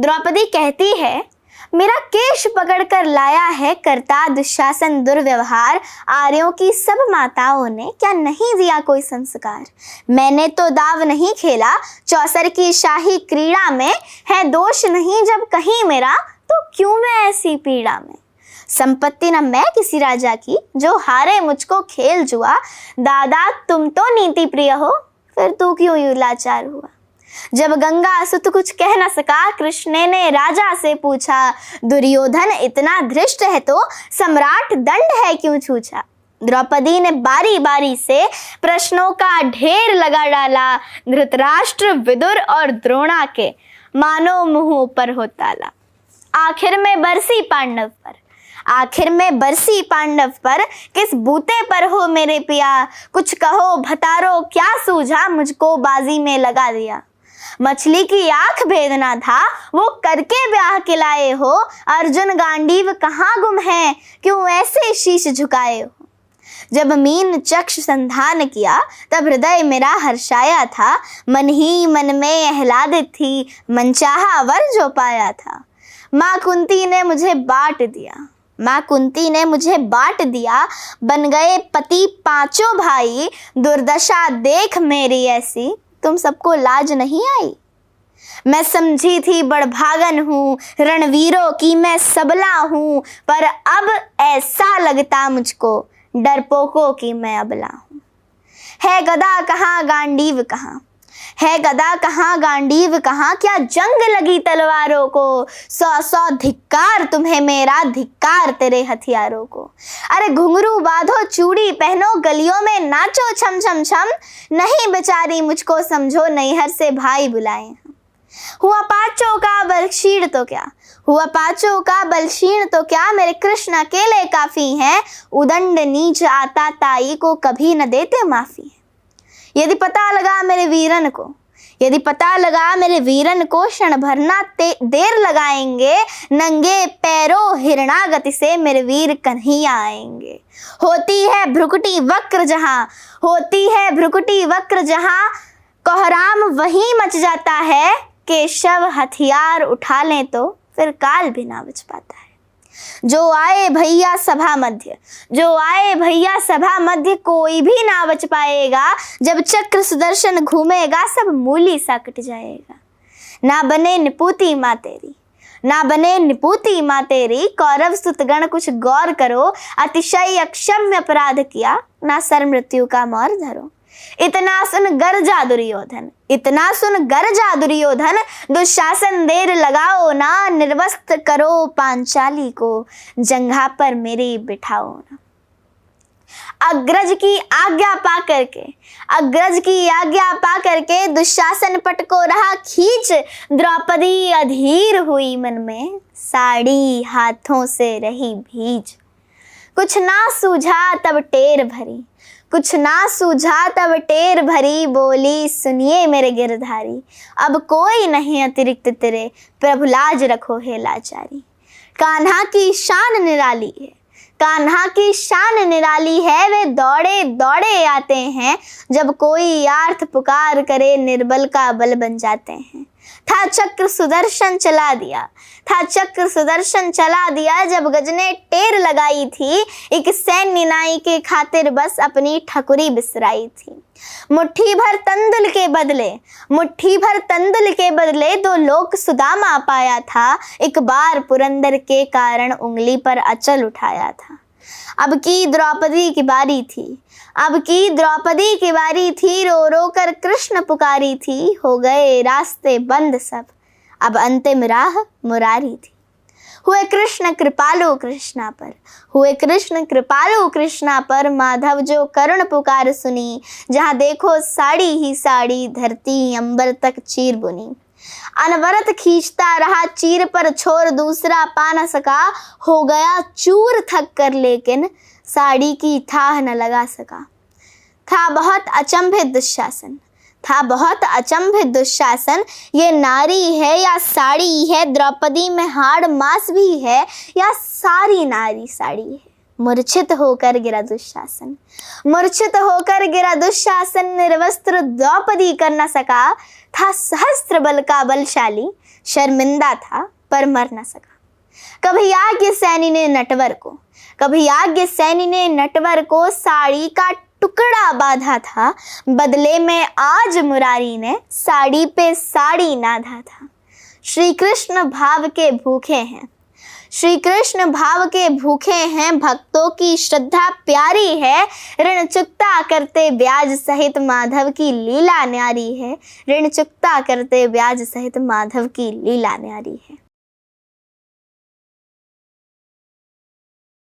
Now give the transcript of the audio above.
द्रौपदी कहती है, मेरा केश पकड़कर लाया है करता दुशासन दुर्व्यवहार, आर्यों की सब माताओं ने क्या नहीं दिया कोई संस्कार। मैंने तो दाव नहीं खेला चौसर की शाही क्रीड़ा में, है दोष नहीं जब कहीं मेरा, तो क्यों मैं ऐसी पीड़ा में। संपत्ति न मैं किसी राजा की, जो हारे मुझको खेल जुआ, दादा तुम तो नीति प्रिय हो, फिर तू क्यों यूं लाचार हुआ। जब गंगा सुत कुछ कह न सका, कृष्ण ने राजा से पूछा, दुर्योधन इतना धृष्ट है तो सम्राट दंड है क्यों छूछा। द्रौपदी ने बारी बारी से प्रश्नों का ढेर लगा डाला, धृतराष्ट्र विदुर और द्रोणा के मानो मुंह पर हो ताला। आखिर में बरसी पांडव पर किस बूते पर हो मेरे पिया, कुछ कहो भतारो क्या सूझा, मुझको बाजी में लगा दिया। मछली की आंख भेदना था वो करके ब्याह के लाए हो, अर्जुन गांडीव कहाँ गुम है, क्यों ऐसे शीश झुकाए हो। जब मीन चक्ष संधान किया तब हृदय मेरा हर्षाया था, मन ही मन में आह्लादित थी मनचाहा वर जो पाया था। माँ कुंती ने मुझे बांट दिया, बन गए पति पांचों भाई, दुर्दशा देख मेरी ऐसी, तुम सबको लाज नहीं आई। मैं समझी थी बड़भागन हूँ, रणवीरों की मैं सबला हूँ, पर अब ऐसा लगता मुझको डरपोकों की मैं अबला हूँ। है गदा कहाँ गांडीव कहाँ, क्या जंग लगी तलवारों को, 100 धिक्कार तुम्हें मेरा, धिक्कार तेरे हथियारों को। अरे घुंघरू बांधो चूड़ी पहनो, गलियों में नाचो छम छम छम, नहीं बेचारी मुझको समझो, नैहर से भाई बुलाए। हुआ पांचों का बलशीण तो क्या, मेरे कृष्ण अकेले काफी हैं, उदंड नीच आता ताई को कभी न देते माफी। यदि पता लगा मेरे वीरन को, क्षण भर ना देर लगाएंगे, नंगे पैरों हिरणागति से मेरे वीर कन्हैया आएंगे। होती है भ्रुकुटी वक्र जहाँ, कोहराम वहीं मच जाता है, केशव हथियार उठा लें तो फिर काल भी ना बच पाता है। जो आए भैया सभा मध्य कोई भी ना बच पाएगा, जब चक्र सुदर्शन घूमेगा सब मूली सा कट जाएगा। ना बने निपूती माँ तेरी, कौरव सुतगण कुछ गौर करो, अतिशय अक्षम्य अपराध किया, ना सर मृत्यु का मोर धरो। इतना सुन गरजा दुर्योधन, दुशासन देर लगाओ ना, निर्वस्त्र करो पांचाली को, जंघा पर मेरी बिठाओ ना। अग्रज की आज्ञा पा करके दुशासन पट को रहा खींच, द्रौपदी अधीर हुई मन में, साड़ी हाथों से रही भीज। कुछ ना सूझा तब टेर भरी, बोली सुनिए मेरे गिरधारी, अब कोई नहीं अतिरिक्त तेरे, प्रभु लाज रखो हे लाचारी। कान्हा की शान निराली है, वे दौड़े दौड़े आते हैं, जब कोई आर्थ पुकार करे निर्बल का बल बन जाते हैं। था चक्र सुदर्शन चला दिया, जब गज ने टेर लगाई थी, एक सैन्य नाई के खातिर बस अपनी ठकुरी बिसराई थी। मुट्ठी भर तंदुल के बदले 2 लोक सुदामा पाया था, एक बार पुरंदर के कारण उंगली पर अचल उठाया था। अब की द्रौपदी की बारी थी, रो रो कर कृष्ण पुकारी थी, हो गए रास्ते बंद सब, अब अंतिम राह मुरारी थी। हुए कृष्ण कृपालु पर, माधव जो करुण पुकार सुनी, जहाँ देखो साड़ी ही साड़ी, धरती अंबर तक चीर बुनी। अनवरत खींचता रहा चीर पर छोर, दूसरा पा न सका, हो गया चूर थक कर, लेकिन साड़ी की थाह न लगा सका। था बहुत अचंभित दुशासन, ये नारी है या साड़ी है, द्रौपदी में हाड़ मास भी है या सारी नारी साड़ी है। मूर्छित होकर गिरा दुशासन, निर्वस्त्र द्रौपदी कर न सका, था सहस्त्र बल का बलशाली, शर्मिंदा था पर मर न सका। कभी आज्ञ सैनी ने नटवर को साड़ी का टुकड़ा बांधा था, बदले में आज मुरारी ने साड़ी पे साड़ी नाधा था। श्री कृष्ण भाव के भूखे हैं, भक्तों की श्रद्धा प्यारी है। ऋण चुकता करते ब्याज सहित माधव की लीला न्यारी है।